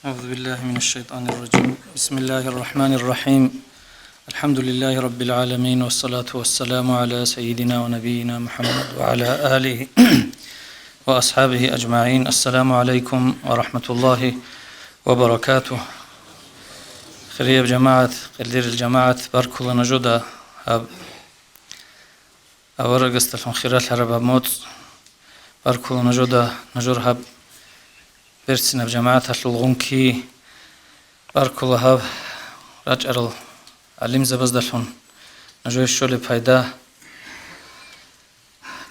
أعوذ بالله من الشيطان الرجيم. بسم الله الرحمن الرحيم. الحمد لله رب العالمين، والصلاة والسلام على سيدنا ونبينا محمد وعلى آله وأصحابه أجمعين. السلام عليكم ورحمة الله وبركاته. خير جماعة قدير الجماعة بارك الله نجودا أورق استلفون خيرات العرب موت بارك الله نجودا نجور هب برسنا بجماعة الغنكي بارك الله هب رجع علم زبزدلون نجوي الشغل فايدة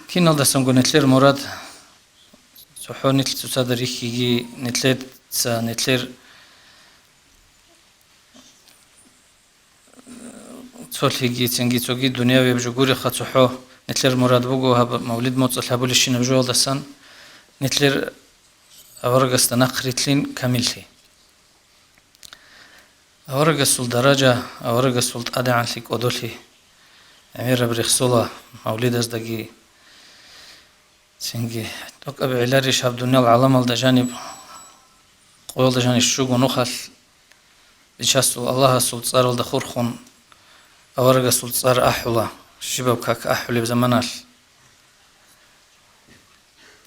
كين الدسم قنتلير مراد سحو نتل تصادريكي نتلير نتلير تولهيجي تنجي توجي الدنيا ويبجوري خطحو نتلير مراد بوجو هب مولد موت الحبول الشين بجول دسان نتلير أورجس تنقرتلين كاملتي أورجس الدرجة أورجس الأداء عن لك أدولي أمير بريخسولا مولد أزدقي سنجي توك أبي علاري شاب دنيا العالم الدجانب قول دجاني الشوق ونخل بشاستو الله سلطار الدخور خون أورجس سلطار أحولا شباب كاك أحولي بزمانال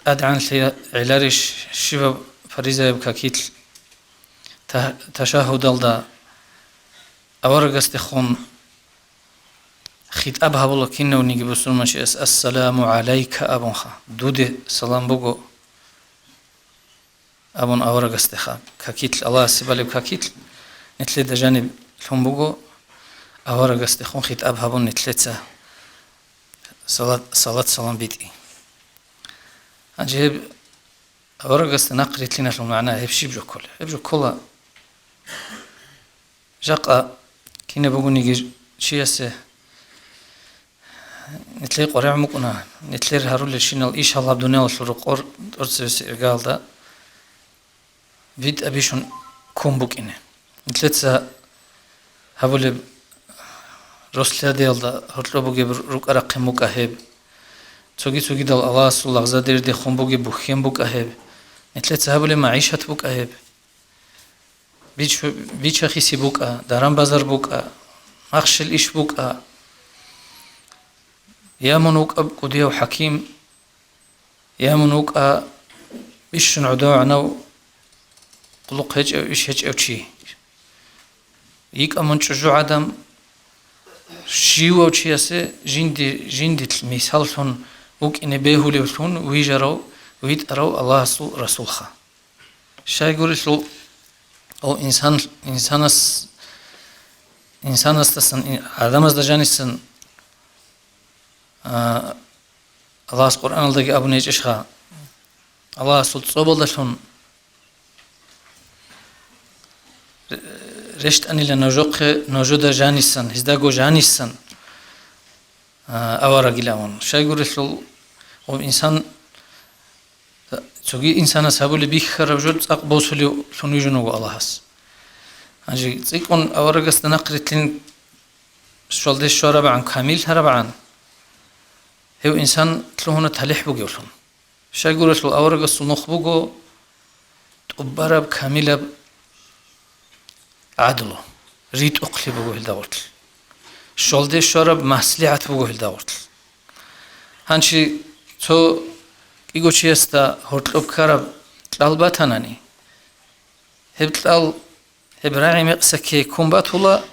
أدعان لي علاريش شباب فريزة بكاكيتل تشاهد الدا أورجس تخون خيت أبها والله كنا ونيجي بسلمان شيء السلام عليك أبونخا دودي سلام بوجو أبون أورجس تخا كاكيتل الله سبالي بكاكيتل نتلي دجانب لهم بوجو أورجس تخون خيت أبها بون نتلتها صلاة سلام بيتي أجيب أورجس نقريت لنا شو معناه هبشي بجو كله جاقة كنا بقول يجي شيء نتلاقي قريع مكنا نتلاقي هارول الشينال إيش الله بدنا والفرقور أرسل رجال ده بيد أبيشون كم بكينه نتلاقي هقول رسل ديال ده هرتلو بقي بروك أرقم مكهب توجي دال الله صلى الله عليه وسلم خم بقي بخيم بكهب نتلاقي هقول معيشة بكهب بيش خيسي بوكا دارم بازار بوكا مخشل إيش بوكا يا منوك أب قديو حكيم يا منوك إيش نعدو عنو قلق هج أو إيش هج أو شي يك أمن شجو عدم شيو أو شي أسي جندي المثال بوك إن بيهولي وثون ويجرو ويتأرو الله رسول خا شاي يقول أو إنسان استسن آدم أزدجانيسن الله القرآن الذي أبو نيجشها الله سلط صوبل دشون رشت أني لنجود جانيسن هزداغو جانيسن أورا جلامون شاي يقول أو إنسان تجي إنسان سابول بيخر وجود أقبوسلي شنوجنو الله هس أجي تيكون أورجس نقرتين شغل ده شرب عن كامل هرب عن هو إنسان تلوهنا تلح بقولهم شيء يقول له أورجس نخبجو تبرب كامل عدله ريت أقلي بقول داورت شغل ده شرب مسلعت بقول داورت هنشي تو إيجو شيستا هرتلوب كارب تلالباتاناني هبتلال هبراعي مقسكي كومباتولا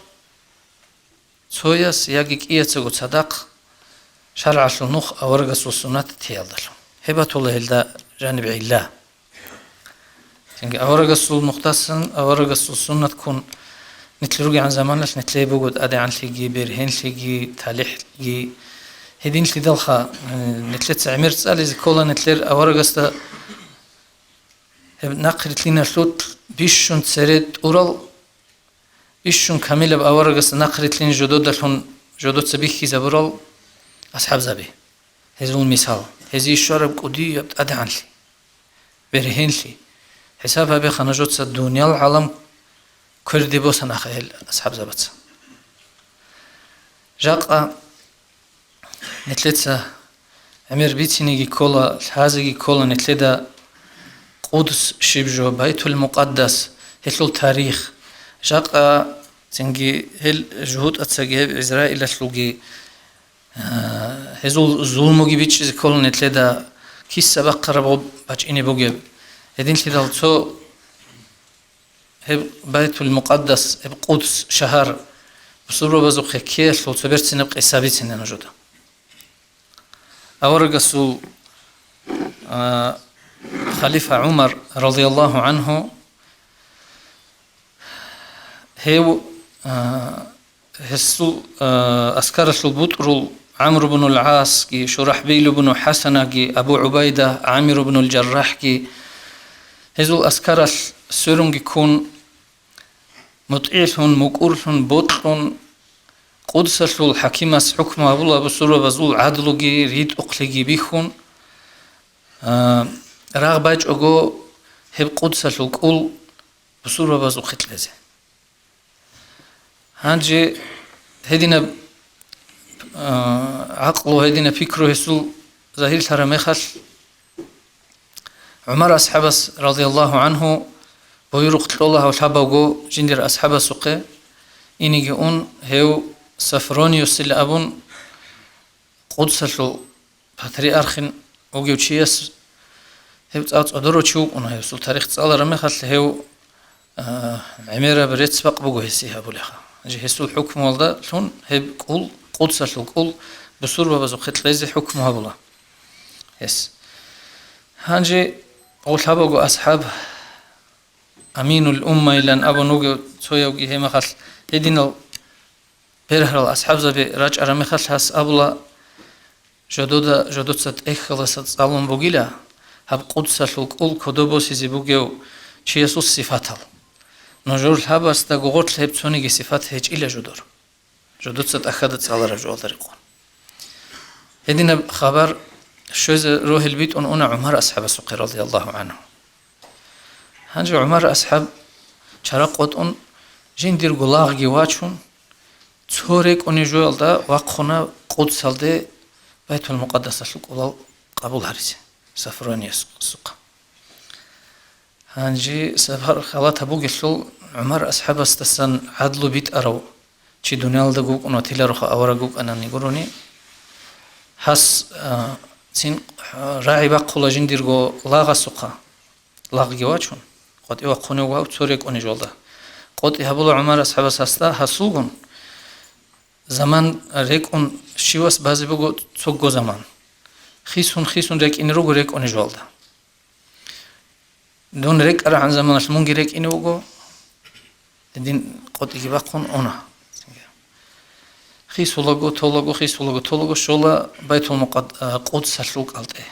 سويس ياجيك إيتسو صدق شرع النخ أورجس والسنة تيالدلو هباتولا هلدا جانب الله تنجي أورجس النقطاسن أورجس السنة تكون نتلروجي عن زمانش نتلاقي بوجود أدي عن تيجي برهن تيجي تالح تيجي هدين في دلخا نتلت عمير تسأل إذا كولا نتلر أورجستا نقرت لنا شوت بيشون تسرد أورال بيشون كاملة بأورجستا نقرت لنا جدود سبيكي زبرال أصحاب زبي هذا المثال هذه الشرب قدي يبت أدعان لي برهن لي حسابها بخنا جود الدنيا العالم كردي بوسن أخيل أصحاب زبط جاقة نتلتسا أمير بيتينيجي كولا هذا كولا نتلدا قدس شبجو بيت المقدس هلو تاريخ شاق تنجي هل جهود أتسجى إسرائيل سلوجي هزول ظلموجي بيتش كل نتلدا كيس سبق قربوا باش إني بوجب هدين تلدا تو هب بيت المقدس هب قدس شهر بصورة بزوق كيس لو تبرت نبقى ثابت سنة نجوده أورجسوا خليفة عمر رضي الله عنه هو هسو أسكار البطر عمرو بن العاص كي شرحبيل بن حسنة كي أبو عبيدة عامر بن الجراح كي هزو أسكار السرنج يكون مطيعهم مقولهم بطلهم قدس الحكيم حكم أبو الله بسورة بزول عدل كي ريد أقلقي بيخون رغباج أجو هب قدس الكل بسورة بزول ختلزه هانجي هدينا عقله هدينا فكره يسوع ظاهر ترى مخل عمر أصحاب رضي الله عنه بيروق الله وحبوا جندر أصحاب سقة إني جون هو سفرونيوس اللي أبون قدس له بطريقة وجوتشيس هو أدرو تشوف أنه يسوع تاريخ تصال رمخل هو عميرة بريت سبق بوجه سيها بولها جهسوا الحكم والله لون هب قول قدس القول بصورة بزوقت لازم حكمها بالله يس هنجي أول حبوا أصحاب أمين الأمة إلى أن أبو نوجي تويوجي هم خل يدينو بيرهر الأصحاب زبي راج أرمي خل هس أبلا جدود ست إخلاص تصالون بوجيلا هب قدس القول كدوبوس يزبوجيو شيء يسوس صفاته نجور الحب است گوگل لب تونی صفات هیچ إلا جدور جدود ست أخذت على رجال طريقون هدينا خبر شوز روح البيت أن عمر أصحاب السوق رضي الله عنه هنج عمر أصحاب شرقت أن جندير غلاغ جواتشون تورك أن جوال دا وقنا قدس ده بيت المقدس السوق قبول هرسي سفراني السوق هنجي سفر خلات أبو جسول عمر أصحاب استسن عدلو بيت أرو شي دنيال دقوق أنو تيلا روخ أورقوق أنا نيقروني هس تين راعي باقولا جنديرغو لاغا سوقا لاغ جواتشون قد إيوا قوني واو توريك أني جولدا قد إيهابولو عمر أصحاب ساستا هسوغن زمان ريك أن شيواس بازي بگو تسوغو زمان خيسون ريك إني روغو ريك أني جولدا دون ريك أرى عن زمان المونجي ريك إني وغو دين قد إيجي باقون أنا خيسولوغو تولوغو شولا بيت قدس السوق ألتي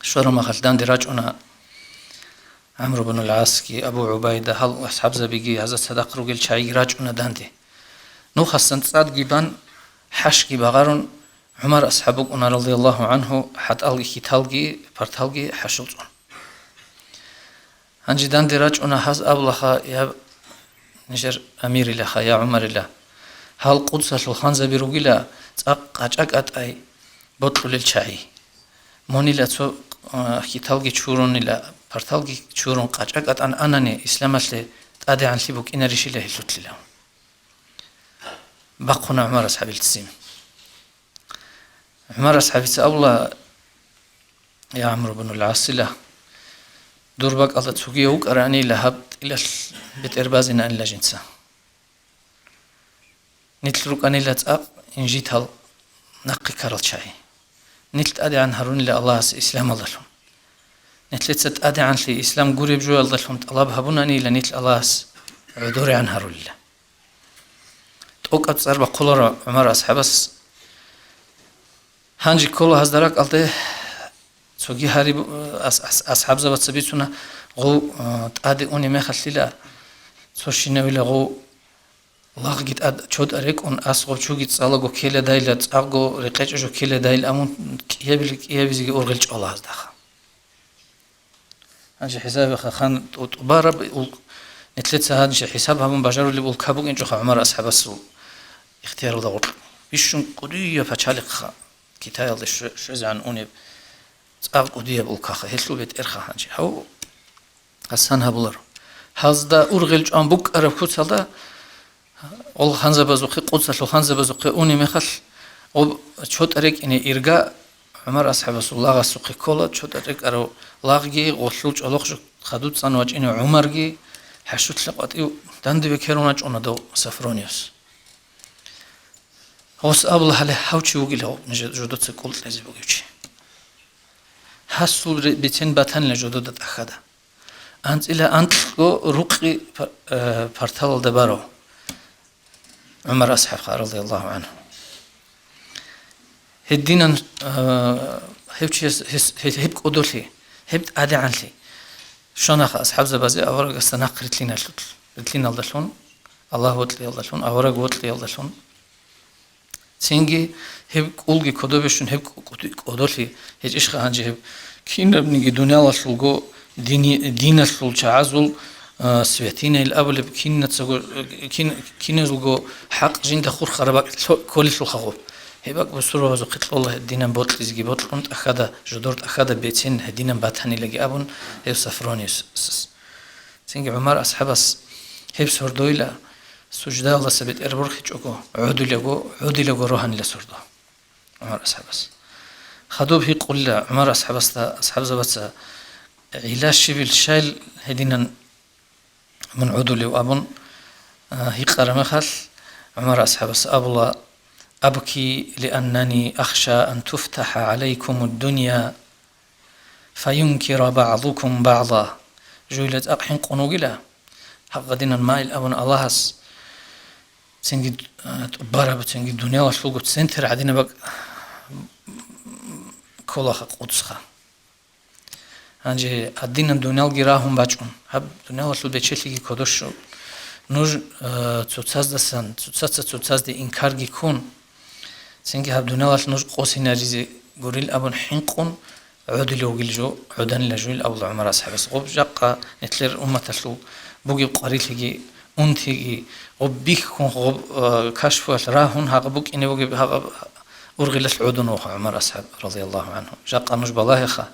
شورا ما خلدان دراج أنا عمرو بن العاص كي أبو عبيدة هل أصحاب زبيجي هذا صدق رجل شاي راج أنا داندي نو خصن تصاد جيبان حش جي بغارون عمر أصحابك أنا رضي الله عنه حتى ألقي كتالجي برتالجي حشلتون هنجي داندي راج أنا هز أبلخا يا نجر أمير لخا يا عمر الله هل قدس الخان زبيروجي لا أجاك أي بطل للشاي موني لا تو كتالجي شورون لا برتالجي شورون أجاك أنني إسلامت لي أدي عن سيبوك إن ريش الله لطل له بقنا عمر أصحاب التسيم عمر أصحاب الله يا عمرو بن العاص له دوربك الله تسوقيوك أراني لهبت إلى بيت إربازنا إن لجنسه نتلرك أني لا تأب إن جيت هل نقي كارل شاي نتلت أدي عن هارون إلى الله إسلام الله لهم نتلت أدي عن لي إسلام قريب جو الله لهم الله بهبونني لنتل الله عدوري عن هارون الله توقعت صار بقول عمر أصحابس هنجي كل هزدرك قلته سوقي هاري أصحاب زبط سبيتنا غو تأدي أني ما خليلا سوشينا ولا غو الله جيت شود أريك أن أسقط شو جيت صالحو كيله دايل تأرجو رقيق جو كيله دايل أمون يبيزي أورغلش الله هذا هنجي حساب خان تبارب نتلت هنجي حساب هم بجارو اللي بقول كابوك إنجو عمر أصحاب السوق اختيار دور بيشون قدية فشالك كتايل ده شو عن أني تأرجو قدية بقول كخا هسلو بيت إرخا هنجي هو حسن هبولر هازدا أورغلج أن بوك أرب كوتسالدا ол ханзабазухи қудсатлу ханзабазухи уни мехал ол чотарек ине ирга умар асхабасуллага сухи кола чотарек аро лагги голлуч олохш хадут санвач ине умарги хашутлaqati дандиве керунач онадо сафрониус ос абла хале хавчи угило жодот секул лези бугичи хасул битен батан ле жодот ахада анцила антлго руқи партал дабаро عمر أصحاب رضي الله عنه هدينا هب قدولي هب عادي عنلي شناخ أصحاب زبازي أورق استناق رتلين الله الله وتلي الله أورق وتلي الله سينجي هب قولي كدوبشون هب قدولي هج إيش خانجي هب كين ابني دنيا الله شلقو دين الشل شعزول سويتين الأول بكين تسقول كين يزلقو حق جين دخول خرباء كل شو خروب هيبقى بسرعة وزقت الله الدين بطل يزجي بطل كنت أخذ جدورت أخذ بيتين هدين باتهني لقي أبون هيو سفرونيوس سينج عمر أصحابس هيب سردويلا سجدا الله سبت إربور خيجوكو عودي لقو روحان لسردو عمر أصحابس خدوب هي قل عمر أصحابس أصحاب زبط علاش شبيل شايل هدينا من عدولي وأبن هي قرمخل عمر أصحاب أبلا أبكي لأنني أخشى أن تفتح عليكم الدنيا فينكر بعضكم بعضا جويلت أقحن قنوغلا حق دينا المايل أبن اللهس تنجي تبارا بتنجي الدنيا وشلوغو تسنتر عدينا بق كولاخ قدسخا анже аддинам дунял гираҳум бачун ҳаб дунял аслу бечелиги кодош нуж цуцазди инкарги кун синги ҳаб дунял аслу нуж қосинаризи гурил абун хинқун عودلوغيلجو عودن لجويل أول عمر أصحابس غب جاقا نتلر أمة أسلو بوغي قريتلغي أنتيغي غب بيخون غب كشفو راهون هاق بوك إني بوغي هاق أرغلت عودنو عمر أصحاب رضي الله عنهم جاقا نج بلاهخا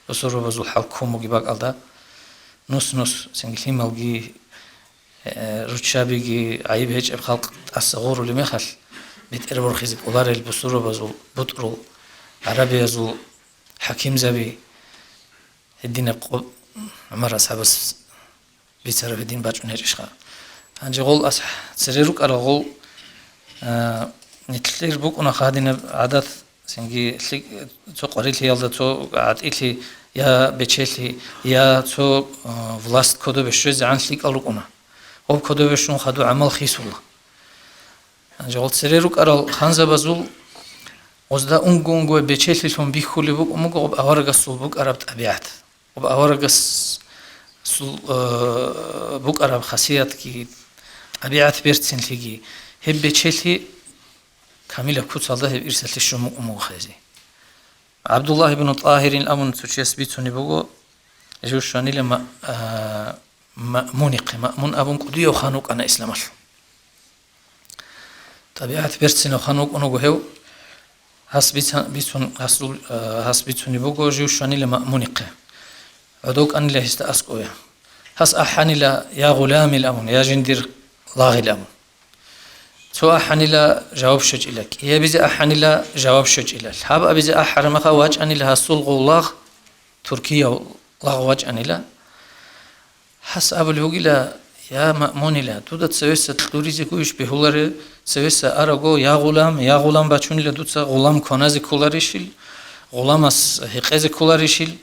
بسرو بزول حالكم وجي باق ألدا نص سنجلي مالجي رتشابيجي عيب هيج بخلق الصغور اللي مخل بيت إربور خيزك أولار البسرو بزول بطرو عربي يزول حكيم زبي الدين بقو عمر أصحاب بيتر في الدين باجون هيجشخا هنجي غول أصح سريروك على غول نتلير بوك أنا خادين عادات سنجي تو قريت لي يلا تو عاد لي يا بتشلي يا تو فلاست كودو بشوز عن ليك ألوكنا هو كودو بشون خدو عمل خيس الله هنجي غول سريروك على خانزة بزول وزدا أنجونجو بتشلي فم بيخولي بوك أمجو بأورجس بوك عرب طبيعت وبأورجس بوك عرب خاصيات كي طبيعت بيرتسن ليجي هب بتشلي كامل كوت الله إرسل الشمو أمو خزي عبد الله بن طاهر الأمن تشيس بيتوني بوجو جوشاني لما مأمون أبون قديو خانوك أنا إسلام الله طبيعت بيرتسن خانوك أنو جهو هس بيتوني بوجو جوشاني لما مونقة عدوك أن له استأسقويا هس أحاني لا يا غلام الأمن يا جندير لاغي الأمن تو أحاني لا جواب شج إلك يا بيز أحاني لا جواب شج إلك هاب أبيز أحرم خواج أني لها سلغ الله تركيا لاغواج أني لا حس أبو الوجيلا يا مأمون لا تودا تسويس تلوريزي كويش بهولار تسويس أرجو يا غلام بچون لا دوتsa غلام كونازي كولاريشيل غلام أس هقيز كولاريشيل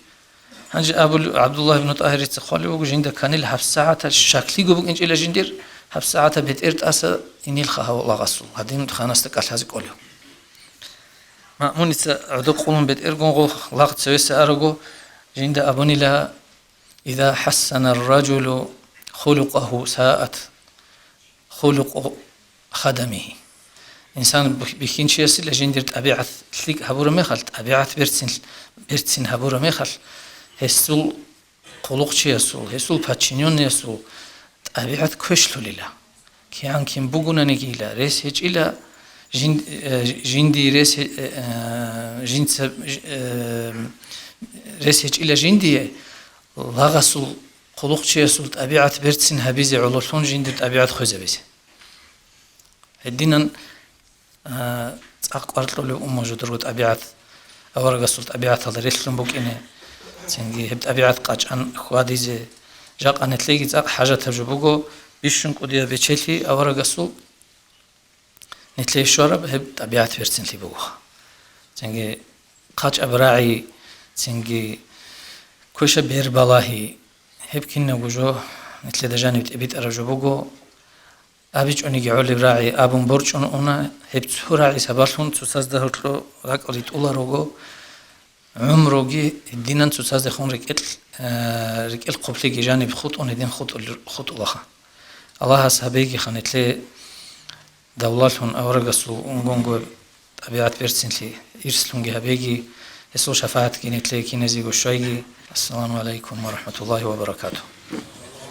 هنج أبو عبد الله بن طاهر تقولي وجو جند كان له حف ساعة الشكلي جو بقى إلى جندير حف ساعة بتقرت أسا إني الخها والله غسول هذين خانستك أشهز كوليو مأمون عدو قولون بتقرقون لاقت تسويس أرجو جند أبوني لا إذا حسن الرجل خلقه ساءت خلق خدمه إنسان بيكين شيء سل جندير طبيعة ليك هبورة مخل طبيعة بيرتسن هبورة مخل هسول خلق شيء سول هسول باتشينيون يسول طبيعة كشلو لله كيان كيم بوجونا نجيلا ريس هج إلى جندي ريس ريس هج إلى جندي لغسول قلق شيء طبيعة برتسن هبيزي علوشون جندر طبيعة خوزبيز هدينا أقارت له أمه جدرو طبيعة أورجا سلط طبيعة هذا ريسلم بوك إنه تنجي هب طبيعة قاج عن خواديزي جاق أن تلاقي تاق حاجة تجربوجو بيشون قديا بيشلي أورجا سلط نتلاقي شرب هب طبيعة برتسن لي بوها تنجي قاج أبراعي تنجي كوش بير بالله هب كنا وجو مثل دجاني بتبيت أرجوبوجو أبيج أني جعول براعي أبون برج أنا هب تراعي سبارلون تساز دهرتلو راك قليت أولا روجو عمرو جي الدين تساز دخون ركل قبلي جاني بخط أنا دين خط أولاها الله سبيجي خانت لي دولالهم أورجسو أنجونجو طبيعة بيرسين لي يرسلون جهبيجي يسوع شفاعت كينت لي كينزي وشايجي السلام عليكم ورحمة الله وبركاته.